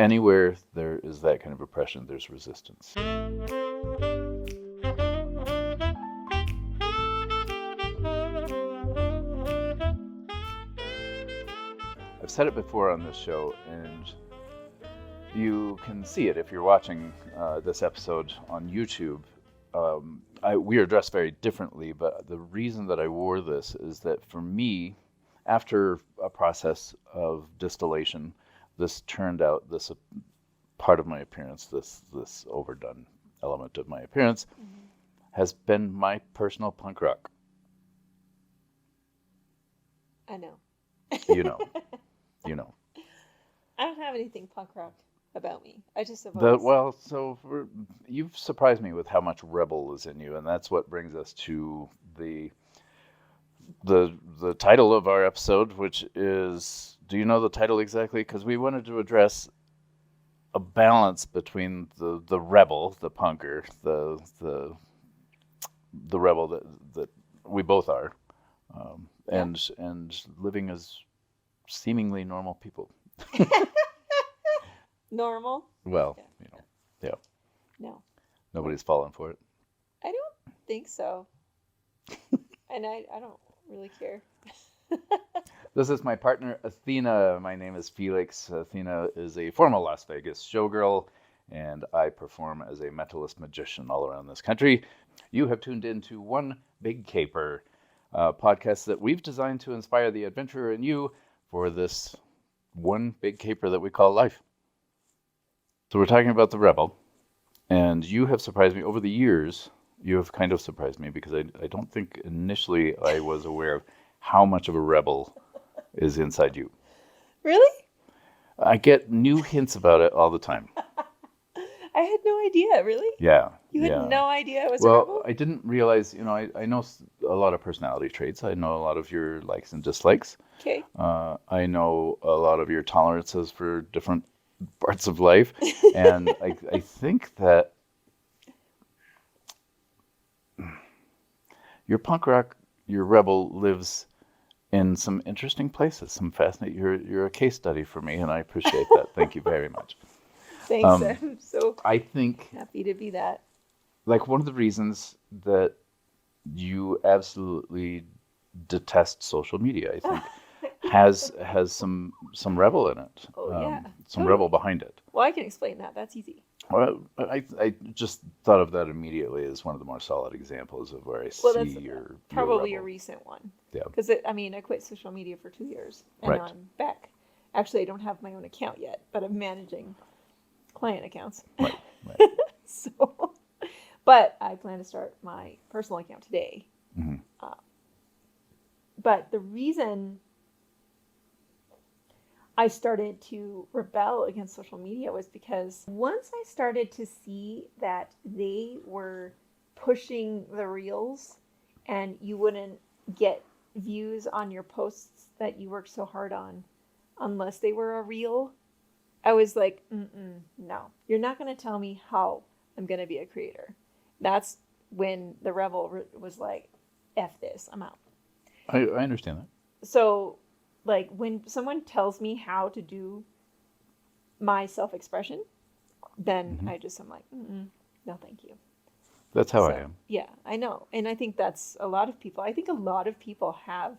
Anywhere there is that kind of oppression, there's resistance. I've said it before on this show, and you can see it if you're watching this episode on YouTube. We are dressed very differently, but the reason that I wore this is that for me, after a process of distillation, this turned out this part of my appearance, this overdone element of my appearance, has been my personal punk rock. I know. You know. You know. I don't have anything punk rock about me. I just suppose. You've surprised me with how much rebel is in you, and that's what brings us to the title of our episode, which is, do you know the title exactly? Because we wanted to address a balance between the rebel, the punker, the rebel that we both are, and living as seemingly normal people. Normal? Well, yeah. No. Nobody's fallen for it. I don't think so. And I don't really care. This is my partner, Athena. My name is Phelyx. Athena is a former Las Vegas showgirl, and I perform as a mentalist magician all around this country. You have tuned into One Big Caper, a podcast that we've designed to inspire the adventurer in you for this one big caper that we call life. So we're talking about the rebel, and you have surprised me over the years. You have kind of surprised me because I don't think initially I was aware of how much of a rebel is inside you. Really? I get new hints about it all the time. I had no idea, really? Yeah. You had no idea I was a rebel? Well, I didn't realize, I know a lot of personality traits. I know a lot of your likes and dislikes. Okay. I know a lot of your tolerances for different parts of life. And I think that your punk rock, your rebel lives in some interesting places, some fascinating. You're a case study for me, and I appreciate that. Thank you very much. Thanks. I'm so happy to be that. Like, one of the reasons that you absolutely detest social media, I think, has some rebel in it. Oh, yeah. Some rebel behind it. Well, I can explain that. That's easy. Well, I just thought of that immediately as one of the more solid examples of where I see your probably rebel. a recent one. Yeah. Because I quit social media for 2 years, and now I'm back. Actually, I don't have my own account yet, but I'm managing client accounts. Right. So, but I plan to start my personal account today. Mm-hmm. But the reason I started to rebel against social media was because once I started to see that they were pushing the reels and you wouldn't get views on your posts that you worked so hard on unless they were a reel, I was like, no, you're not going to tell me how I'm going to be a creator. That's when the rebel was like, F this, I'm out. I understand that. So, like, when someone tells me how to do my self-expression, then I'm like, no, thank you. That's how I am. Yeah, I know. And I think that's a lot of people. I think a lot of people have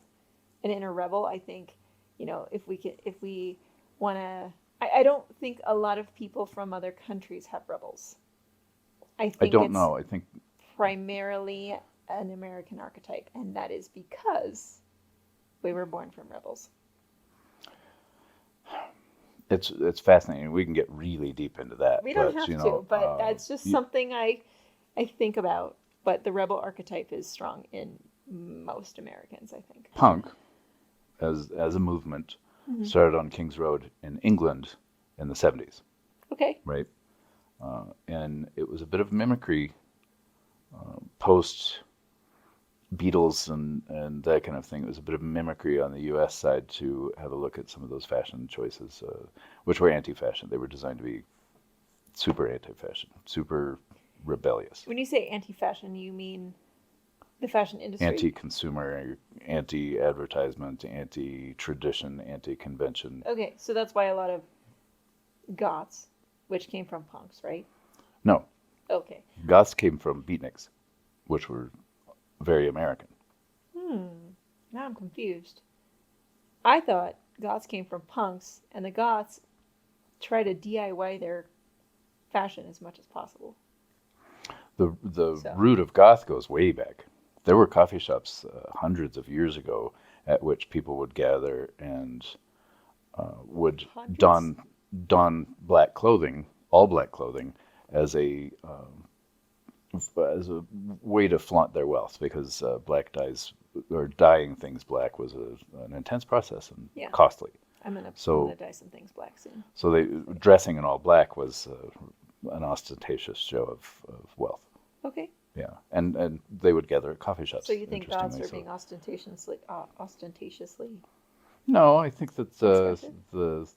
an inner rebel. I think, if we want to, I don't think a lot of people from other countries have rebels. I don't know. I think primarily an American archetype, and that is because we were born from rebels. It's fascinating. We can get really deep into that. We don't have to, but that's just something I think about. But the rebel archetype is strong in most Americans, I think. Punk, as a movement, started on King's Road in England in the 70s. Okay. Right? And it was a bit of mimicry post Beatles and that kind of thing. It was a bit of mimicry on the U.S. side to have a look at some of those fashion choices, which were anti-fashion. They were designed to be super anti-fashion, super rebellious. When you say anti-fashion, you mean the fashion industry? Anti-consumer, anti-advertisement, anti-tradition, anti-convention. Okay, so that's why a lot of goths, which came from punks, right? No, Okay. goths came from beatniks, which were very American. Now I'm confused. I thought goths came from punks, and the goths try to DIY their fashion as much as possible. The So, root of goth goes way back. There were coffee shops hundreds of years ago at which people would gather and would hundreds? don black clothing, all black clothing, as a way to flaunt their wealth because black dyes or dyeing things black was an intense process and Yeah. costly. I'm gonna So dye some things black soon. so they dressing in all black was an ostentatious show of wealth. Okay. Yeah, and they would gather at coffee shops. So you think goths Interestingly, are so being ostentatiously no, I think that expressive? the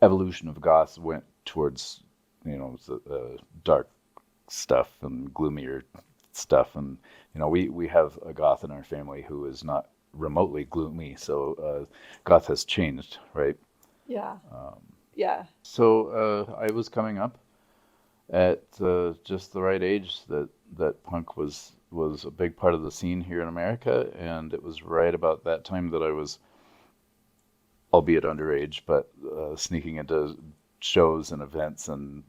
evolution of goths went towards the dark stuff and gloomier stuff, and we have a goth in our family who is not remotely gloomy, so goth has changed, right? Yeah. Yeah. So I was coming up at just the right age that punk was a big part of the scene here in America, and it was right about that time that I was, albeit underage, but sneaking into shows and events, and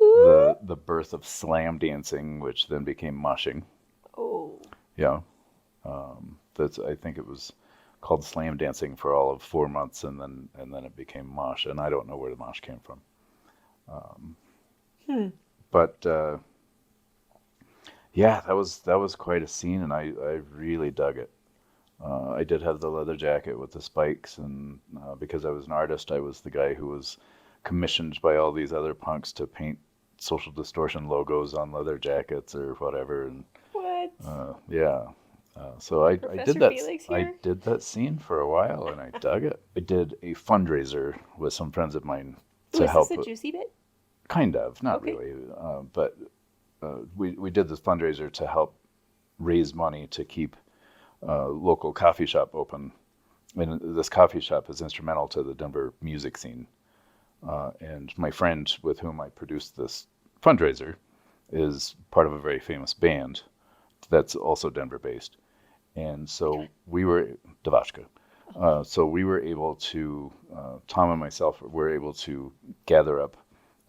Ooh. the birth of slam dancing, which then became moshing. Oh. Yeah, that's I think it was called slam dancing for all of 4 months, and then it became mosh, and I don't know where the mosh came from. Hmm. But yeah, that was quite a scene, and I really dug it. I did have the leather jacket with the spikes, and because I was an artist, I was the guy who was commissioned by all these other punks to paint social distortion logos on leather jackets or whatever. And What? yeah, so I did Professor that. Felix I here? did that scene for a while, and I dug it. I did a fundraiser with some friends of mine Ooh, to is this help. a juicy bit? Kind of, not Okay. really, but we did this fundraiser to help raise money to keep a local coffee shop open. And this coffee shop is instrumental to the Denver music scene. And my friend with whom I produced this fundraiser is part of a very famous band that's also Denver based. And so we were, Devashka. So we were able to, Tom and myself were able to gather up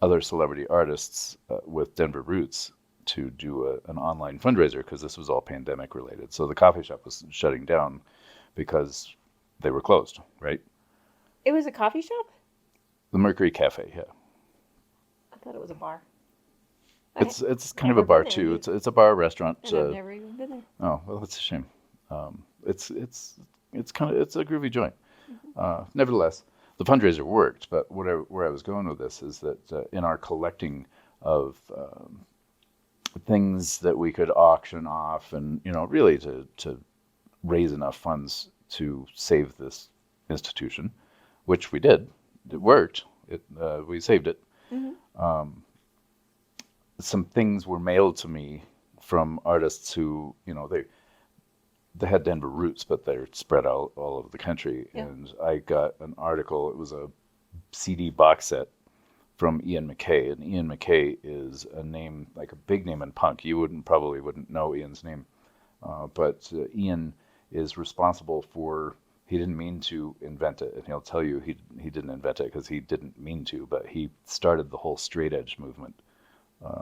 other celebrity artists with Denver roots to do an online fundraiser because this was all pandemic related. So the coffee shop was shutting down because they were closed, right? It was a coffee shop? The Mercury Cafe, yeah. I thought it was a bar. It's kind of a Never been bar there, too. It's a bar restaurant. and I've never even been there. Oh well, that's a shame. It's a groovy joint. Nevertheless, the fundraiser worked. But where I was going with this is that in our collecting of things that we could auction off, and really to raise enough funds to save this institution, which we did. It worked. We saved it. Mm-hmm. Some things were mailed to me from artists who, they had Denver roots, but they're spread out all over the country. Yeah. And I got an article. It was a CD box set from Ian MacKaye, and Ian MacKaye is a name, like a big name in punk. You probably wouldn't know Ian's name, but Ian is responsible for. He didn't mean to invent it, and he'll tell you he didn't invent it because he didn't mean to. But he started the whole straight edge movement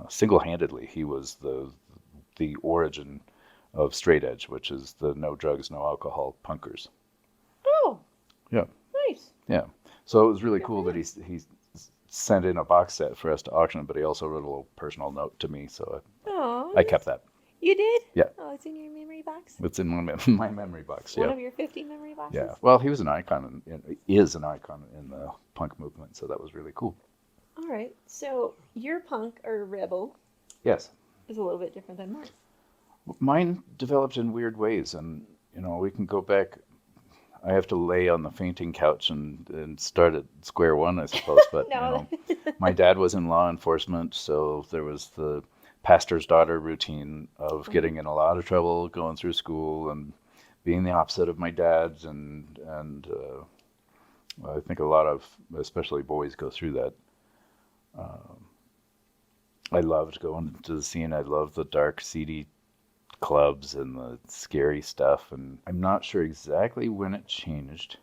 single-handedly. He was the origin of straight edge, which is the no drugs, no alcohol punkers. Oh, Yeah, nice. yeah. So it was really Good cool for that him. he sent in a box set for us to auction, but he also wrote a little personal note to me, so Oh, I kept that. you did? Yeah, Oh, it's in your memory box? it's in my memory box. One Yeah, of your 50 memory boxes? yeah. Well, he was an icon, is an icon in the punk movement, so that was really cool. All right. So your punk or rebel Yes, is a little bit different than mine. mine developed in weird ways, and we can go back. I have to lay on the fainting couch and start at square one, I suppose. But No. my dad was in law enforcement, so there was the pastor's daughter routine of getting in a lot of trouble going through school and being the opposite of my dad's, and I think a lot of, especially boys, go through that. I loved going to the scene. I loved the dark, seedy clubs and the scary stuff. And I'm not sure exactly when it changed,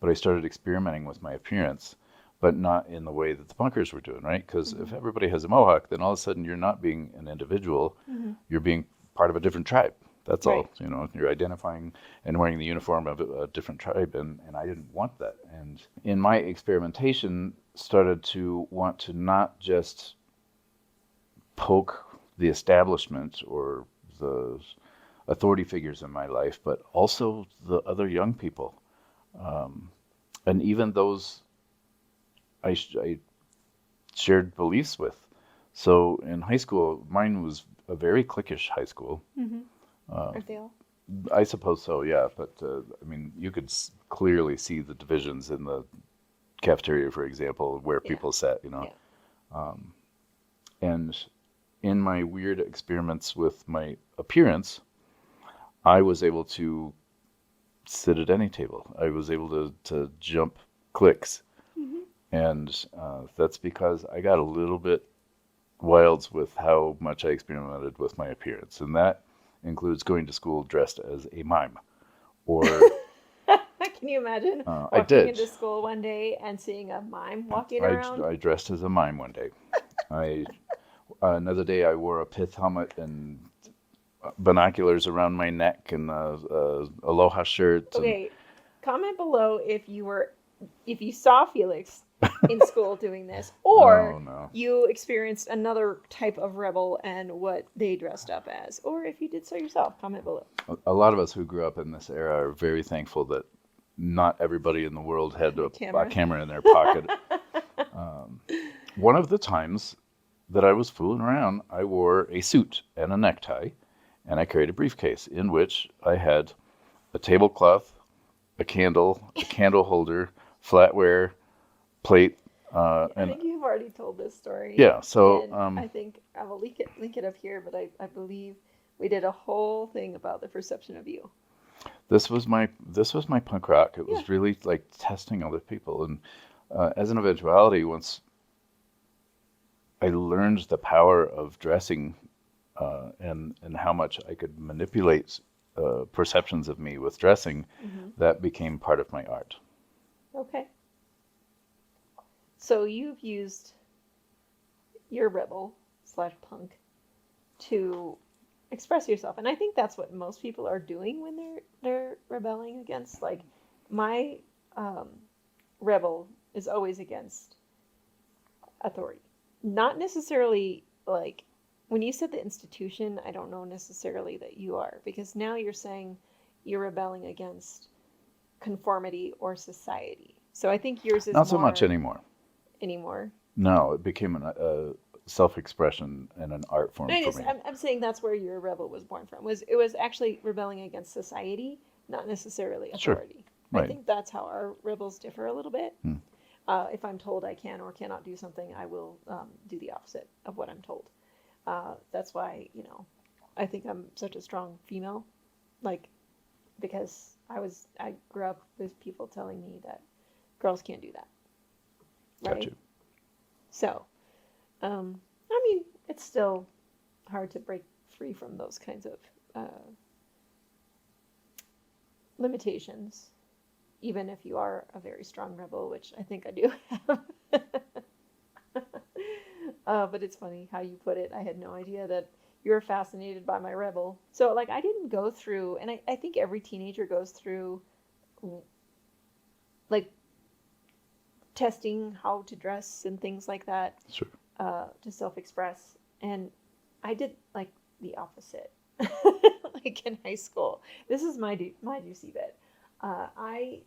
but I started experimenting with my appearance, but not in the way that the punkers were doing, right? Because if Mm-hmm. everybody has a mohawk, then all of a sudden you're not being an individual, Mm-hmm. you're being part of a different tribe. That's Right. all. You're identifying and wearing the uniform of a different tribe, and I didn't want that. And in my experimentation, started to want to not just poke the establishment or the authority figures in my life, but also the other young people, and even those I shared beliefs with. So in high school, mine was a very cliquish high school. Mm-hmm. Aren't they all? I suppose so, yeah. But I mean, you could clearly see the divisions in the cafeteria, for example, where Yeah. people sat. Yeah. And in my weird experiments with my appearance, I was able to sit at any table. I was able to jump cliques. Mm-hmm. And that's because I got a little bit wild with how much I experimented with my appearance. And that includes going to school dressed as a mime. Or Can you imagine I walking did. into school one day and seeing a mime walking around? I dressed as a mime one day. I Another day I wore a pith helmet and binoculars around my neck and a aloha shirt and Okay, comment below if you saw Felix in school doing this, or oh no. you experienced another type of rebel and what they dressed up as, or if you did so yourself. Comment below. A lot of us who grew up in this era are very thankful that not everybody in the world had a Camera. camera in their pocket. One of the times that I was fooling around, I wore a suit and a necktie, and I carried a briefcase in which I had a tablecloth, a candle holder, flatware, plate, I and think you've already told this story, yeah. So and I think I will link it up here. But I believe we did a whole thing about the perception of you. this was my punk rock. It Yeah. was really like testing other people, and as an eventuality, once I learned the power of dressing and how much I could manipulate perceptions of me with dressing, Hmm. that became part of my art. Okay. So you've used your rebel slash punk to express yourself, and I think that's what most people are doing when they're rebelling against. Like my um, rebel is always against authority, not necessarily like when you said the institution. I don't know necessarily that you are, because now you're saying you're rebelling against conformity or society. So I think yours is Not so much more anymore. anymore. No, it became a self-expression and an art form I for just, me. I'm saying that's where your rebel was born from. It was actually rebelling against society, not necessarily Sure, authority. I right. think that's how our rebels differ a little bit. Hmm. If I'm told I can or cannot do something, I will do the opposite of what I'm told. That's why I think I'm such a strong female, like because I grew up with people telling me that girls can't do that, Got right? you. So, I mean, it's still hard to break free from those kinds of limitations, even if you are a very strong rebel, which I think I do have. But it's funny how you put it. I had no idea that you were fascinated by my rebel. So, like, I didn't go through, and I think every teenager goes through, like, testing how to dress and things like that Sure. to self express. And I did, like, the opposite. Like in high school. This is my juicy bit. I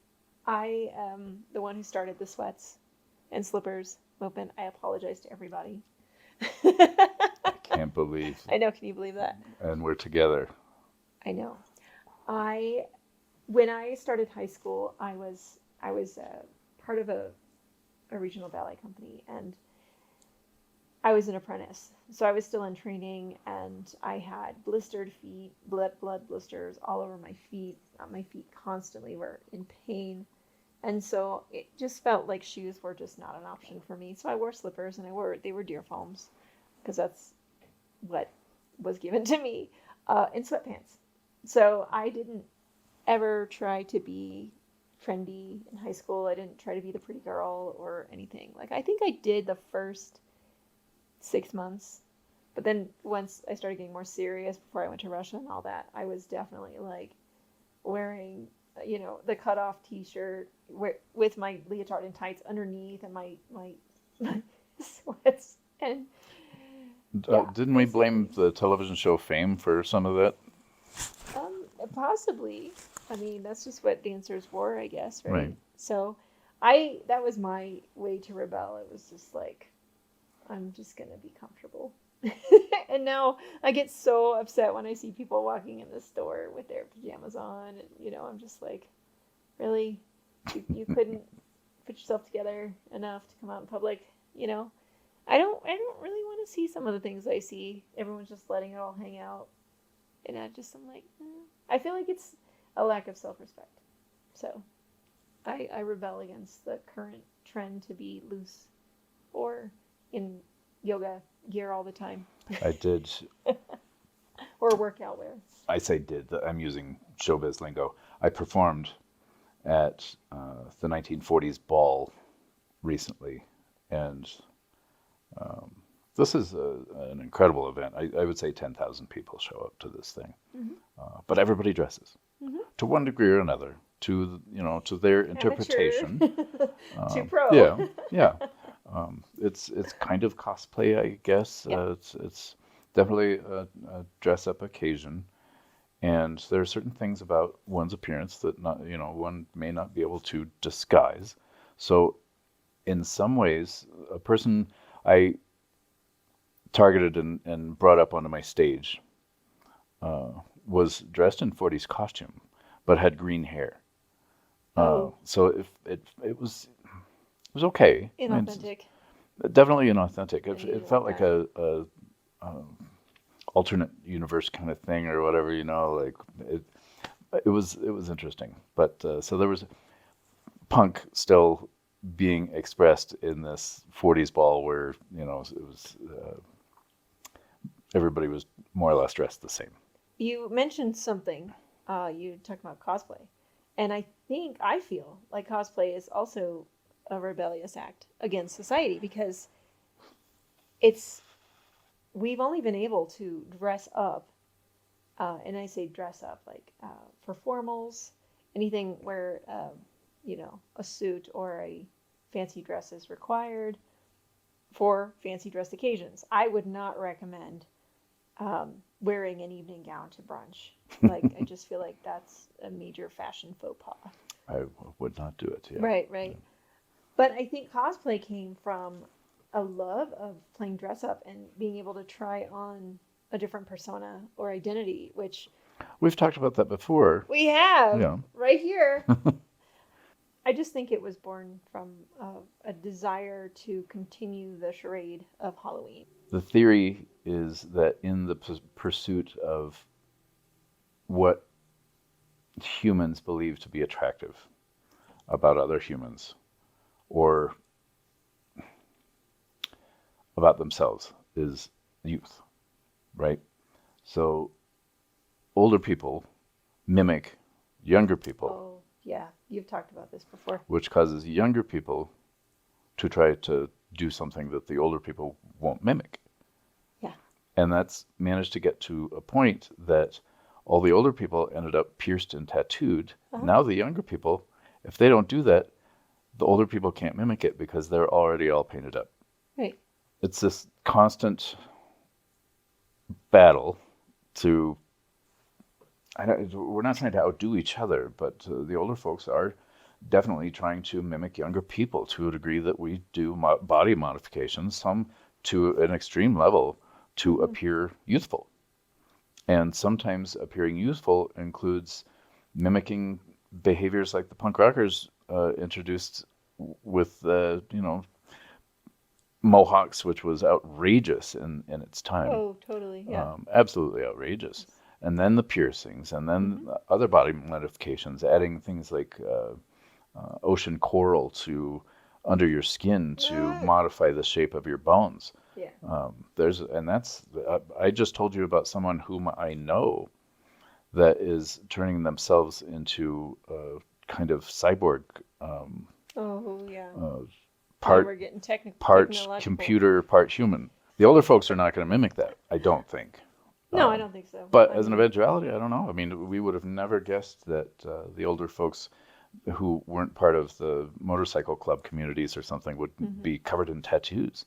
am the one who started the sweats and slippers movement. I apologize to everybody. I can't believe, I know. Can you believe that? and we're together. I know. I When I started high school, I was part of a regional ballet company, and I was an apprentice, so I was still in training, and I had blistered feet, blood blisters all over my feet. My feet constantly were in pain, And so it just felt like shoes were just not an option for me. So I wore slippers, and they were deer foams because that's what was given to me, and sweatpants. So I didn't ever try to be trendy in high school. I didn't try to be the pretty girl or anything. Like, I think I did the first 6 months, but then once I started getting more serious before I went to Russia and all that, I was definitely like wearing, the cutoff T-shirt with my leotard and tights underneath, and my sweats, and yeah, Didn't we blame basically. the television show Fame for some of that? Possibly. I mean, that's just what dancers wore, I guess, Right. right? So, that was my way to rebel. It was just like, I'm just gonna be comfortable. And now I get so upset when I see people walking in the store with their pajamas on, and I'm just like, really, you couldn't put yourself together enough to come out in public, you know? I don't really want to see some of the things I see. Everyone's just letting it all hang out, and I'm like, I feel like it's a lack of self-respect. So I rebel against the current trend to be loose or in yoga gear all the time, I did. or workout wear. I say did. I'm using showbiz lingo. I performed at the 1940s ball recently, and this is an incredible event. I would say 10,000 people show up to this thing, Mm-hmm. but everybody dresses Mm-hmm. to one degree or another, to their Amateur interpretation. to pro. Yeah, yeah. It's kind of cosplay, I guess. Yeah. It's definitely a dress up occasion, and there are certain things about one's appearance that one may not be able to disguise. So in some ways, a person I targeted and brought up onto my stage uh, was dressed in 40s costume, but had green hair. Oh, So it was okay. I mean, inauthentic. definitely inauthentic. I It usually like felt like that. a alternate universe kind of thing or whatever. Like it. It was interesting. But so there was punk still being expressed in this 40s ball where it was everybody was more or less dressed the same. You mentioned something. You talked about cosplay, and I feel like cosplay is also a rebellious act against society because it's we've only been able to dress up, and I say dress up like for formals, anything where a suit or a fancy dress is required for fancy dress occasions. I would not recommend wearing an evening gown to brunch. Like, I just feel like that's a major fashion faux pas. I would not do it. Yeah. Right, right. But I think cosplay came from a love of playing dress up and being able to try on a different persona or identity, which We've talked about that before. we have Yeah. right here. I just think it was born from a desire to continue the charade of Halloween. The theory is that in the pursuit of what humans believe to be attractive about other humans or about themselves is youth, right? So older people mimic younger people, Oh, yeah, you've talked about this before. which causes younger people to try to do something that the older people won't mimic. Yeah. And that's managed to get to a point that all the older people ended up pierced and tattooed. Uh-huh. Now the younger people, if they don't do that, the older people can't mimic it because they're already all painted up. Right. It's this constant battle to we're not trying to outdo each other, but the older folks are definitely trying to mimic younger people to a degree that we do body modifications, some to an extreme level, to Mm-hmm. appear youthful. And sometimes appearing youthful includes mimicking behaviors like the punk rockers introduced with mohawks, which was outrageous in its time, Oh, totally. Yeah. absolutely outrageous. Yes. And then the piercings, and then Mm-hmm. other body modifications, adding things like ocean coral to under your skin to modify the shape of your bones. Yeah. I just told you about someone whom I know that is turning themselves into a kind of cyborg, Oh, yeah. uh, Now we're part getting part technological. computer, part human. The older folks are not going to mimic that, I don't think. No, I don't think so. But I as an mean, eventuality, I don't know. I mean, we would have never guessed that the older folks who weren't part of the motorcycle club communities or something would be covered in tattoos,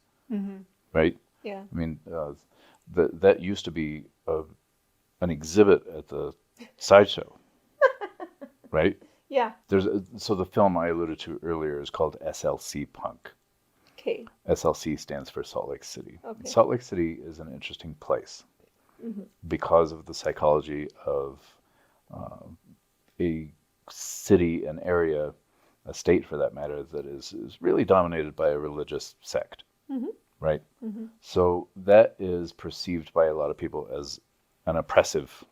right? yeah. I mean, that used to be an exhibit at the sideshow, right? Yeah. So the film I alluded to earlier is called SLC Punk. Okay. SLC stands for Salt Lake City. Okay. Salt Lake City is an interesting place because of the psychology of a city, an area, a state for that matter, that is really dominated by a religious sect, right? So that is perceived by a lot of people as an oppressive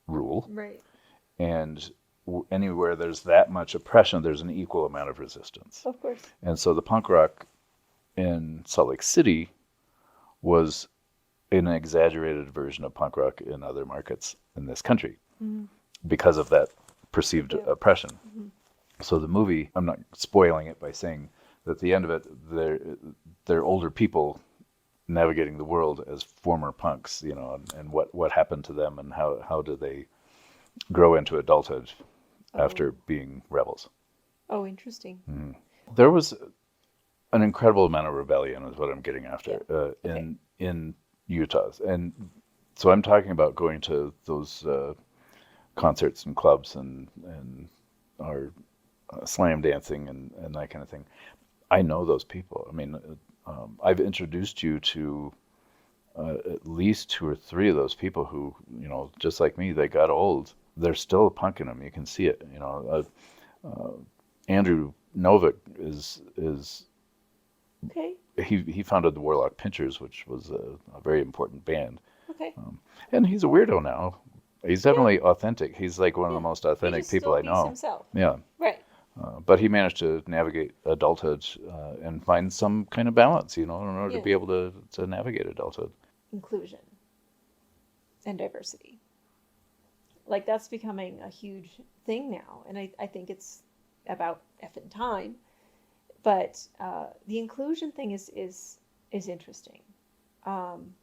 rule. Right. And anywhere there's that much oppression, there's an equal amount of resistance. Of course. And so the punk rock in Salt Lake City was an exaggerated version of punk rock in other markets in this country because of that perceived oppression. So the movie, I'm not spoiling it by saying that at the end of it, they're older people navigating the world as former punks, and what happened to them and how do they grow into adulthood after being rebels. Oh, interesting. There was an incredible amount of rebellion is what I'm getting after Okay. in Utah. And so I'm talking about going to those concerts and clubs and our slam dancing and that kind of thing. I know those people. I mean, I've introduced you to at least two or three of those people who, just like me, they got old. There's still a punk in them. You can see it. Andrew Novick is Okay. he founded the Warlock Pinchers, which was a very important band. Okay. And he's a weirdo now. He's Yeah. definitely authentic. He's like one of the Yeah. most He authentic just people still I beats know. himself. Yeah. Right. But he managed to navigate adulthood and find some kind of balance, in order to Yeah. be able to navigate adulthood. Inclusion and diversity. Like that's becoming a huge thing now, and I think it's about effing time. But the inclusion thing is interesting, um,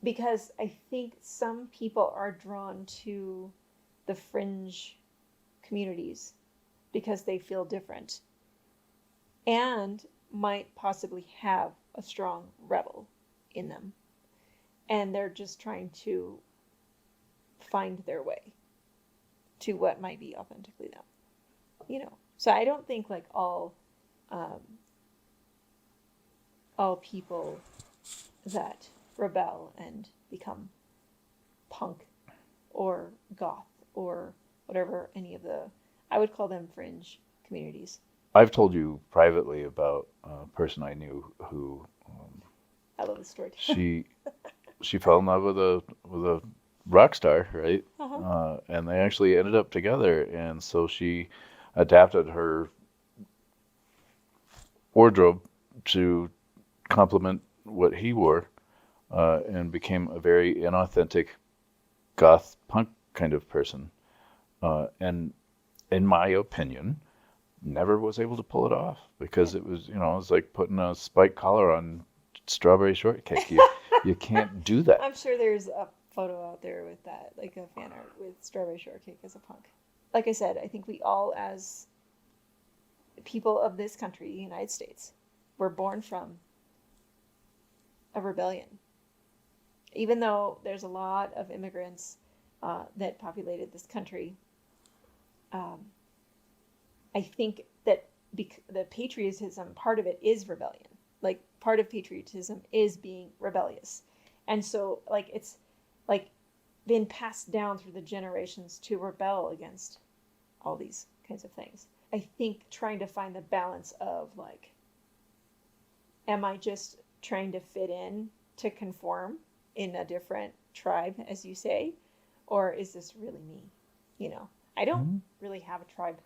because I think some people are drawn to the fringe communities because they feel different and might possibly have a strong rebel in them, and they're just trying to find their way to what might be authentically them. So I don't think like um, all people that rebel and become punk or goth or whatever any of the, I would call them fringe communities. I've told you privately about a person I knew who I love the story. she fell in love with a rock star, right? Uh-huh. And they actually ended up together, and so she adapted her wardrobe to complement what he wore, and became a very inauthentic goth punk kind of person. And in my opinion, never was able to pull it off because it was like putting a spike collar on strawberry shortcake. You can't do that. I'm sure there's a photo out there with that, like a fan art with strawberry shortcake as a punk. Like I said, I think we all, as people of this country, the United States, were born from a rebellion. Even though there's a lot of immigrants that populated this country, um, I think that the patriotism part of it is rebellion. Like part of patriotism is being rebellious, and so like it's like been passed down through the generations to rebel against all these kinds of things. I think trying to find the balance of like, am I just trying to fit in to conform in a different tribe, as you say, or is this really me? I don't really have a tribe.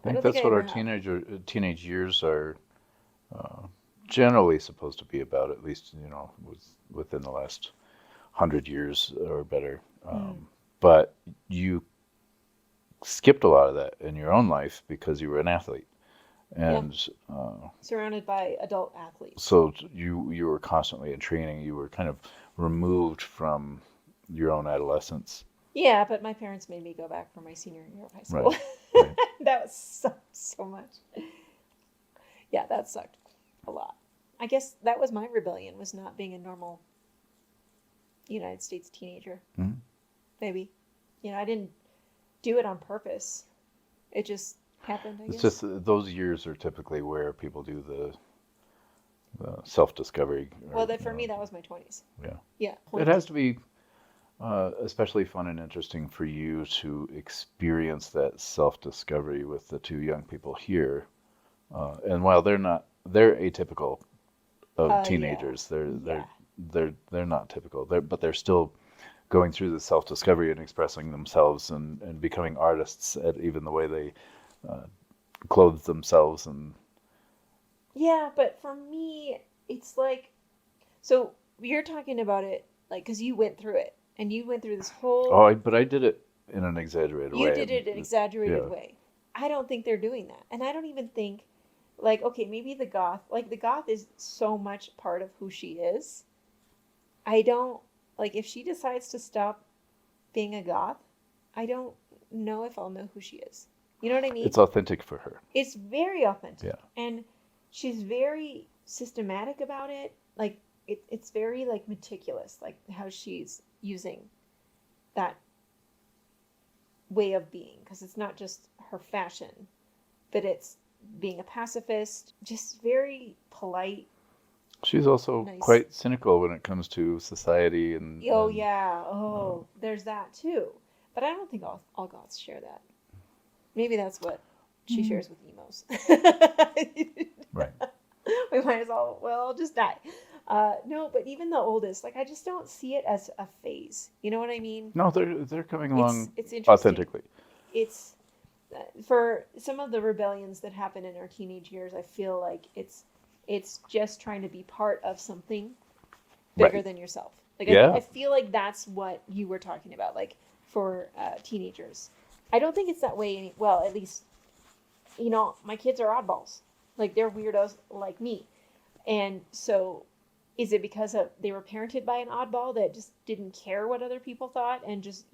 I I think don't think I that's what ever our have. teenage years are generally supposed to be about, at least, within the last 100 years or better. Mm. But you skipped a lot of that in your own life because you were an athlete, Yeah, and surrounded by adult athletes. so you were constantly in training. You were kind of removed from your own adolescence. Yeah, but my parents made me go back for my senior year of high Right, school. right. That was so much. Yeah, that sucked a lot. I guess that was my rebellion, was not being a normal United States teenager. Mhm. Maybe. I didn't do it on purpose. It just happened, I It's guess. just those years are typically where people do the self-discovery, Well, or that for me, that was my 20s. yeah. Yeah, It 20. has to be especially fun and interesting for you to experience that self-discovery with the two young people here. And while they're atypical of Yeah. teenagers. They're they're Yeah. they're not typical. But they're still going through the self-discovery and expressing themselves, and becoming artists at even the way they clothe themselves. And Yeah, but for me, it's like, so you're talking about it, like, because you went through it and you went through this whole, but I did it in an exaggerated you way. did it an exaggerated Yeah, way. I don't think they're doing that. And I don't even think, like, okay, maybe the goth is so much part of who she is. I don't, like, if she decides to stop being a goth, I don't know if I'll know who she is. You know what I mean? it's authentic for her. It's very authentic. Yeah, And she's very systematic about it. Like, it's very, like, meticulous, like, how she's using that way of being. Because it's not just her fashion, but it's being a pacifist, just very polite, she's also nice. quite cynical when it comes to society, Oh, and yeah. uh, Oh, there's that too. But I don't think all goths share that. Maybe that's what she shares with emos. right. We might as well just die. No, but even the oldest, like, I just don't see it as a phase. You know what I mean? No, they're coming It's along it's interesting. authentically. It's for some of the rebellions that happen in our teenage years. I feel like it's just trying to be part of something bigger Right. than yourself. Like, I Yeah. feel like that's what you were talking about. Like, for teenagers, I don't think it's that way. Well, at least my kids are oddballs. Like, they're weirdos like me. And so, is it because they were parented by an oddball that just didn't care what other people thought, and just,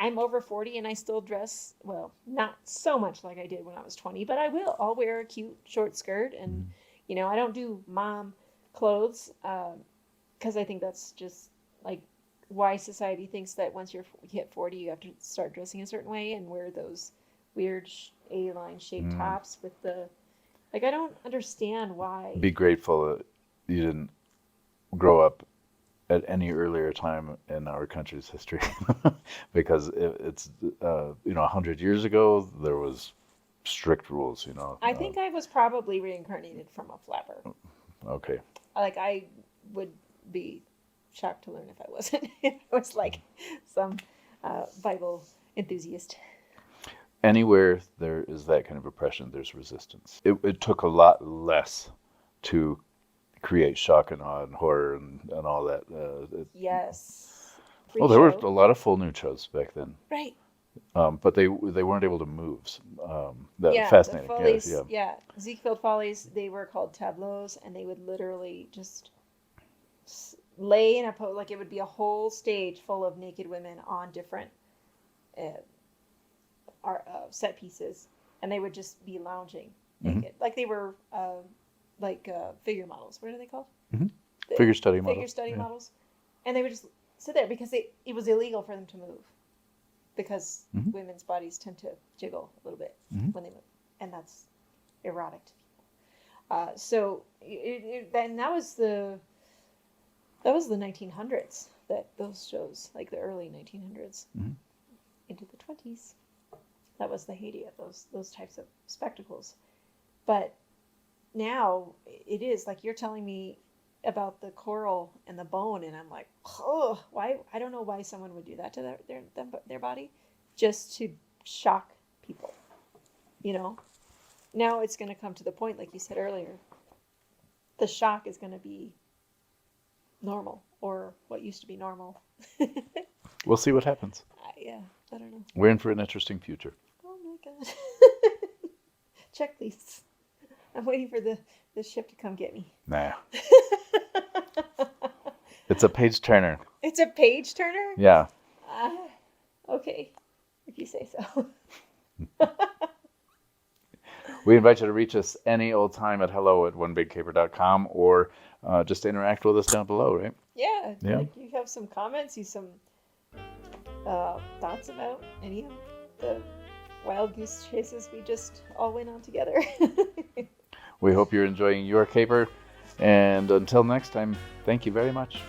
I'm over 40 and I still dress, well, not so much like I did when I was 20, but I will. I'll wear a cute short skirt, and, Mhm. I don't do mom clothes, because I think that's just, like, why society thinks that once you hit 40, you have to start dressing a certain way and wear those weird A-line shaped Mm. tops with the, like, I don't understand why. Be grateful that you didn't grow up at any earlier time in our country's history, because it's 100 years ago there was strict rules. I think I was probably reincarnated from a flapper. Okay. Like, I would be shocked to learn if I wasn't. If I was like some Bible enthusiast. Anywhere there is that kind of oppression, there's resistance. It took a lot less to create shock and awe and horror, and all that. Yes. Oh, Freak there were show. a lot of full neutres back then, Right. but they weren't able to move. That Yeah, the fascinating. Yeah, Follies, yeah. yeah, Ziegfeld Follies, they were called tableaus, and they would literally just lay in a pose, like, it would be a whole stage full of naked women on different uh, set pieces, and they would just be lounging Hmm. naked, like they were like figure models. What are they called? Hmm. The Figure study figure models. study Yeah. models, and they would just sit there because it was illegal for them to move, because Hmm. women's bodies tend to jiggle a little bit Hmm. when they move, and that's erotic to people. So then that was the 1900s, that those shows, like the early 1900s Hmm. into the 20s. That was the heyday of those types of spectacles. But now it is like, you're telling me about the coral and the bone, and I'm like, oh, why? I don't know why someone would do that to their body, just to shock people. You know, now it's going to come to the point, like you said earlier, the shock is going to be normal, or what used to be normal. We'll see what happens. Yeah, I don't know. We're in for an interesting future. Oh my god. Checklists. I'm waiting for the ship to come get me. Nah. It's a page turner. It's a page turner? Yeah. Okay, if you say so. We invite you to reach us any old time at hello@onebigcaper.com, or just interact with us down below, right? Yeah. Yeah. Like you have some comments, some thoughts about any of the wild goose chases we just all went on together. We hope you're enjoying your caper, and until next time, thank you very much.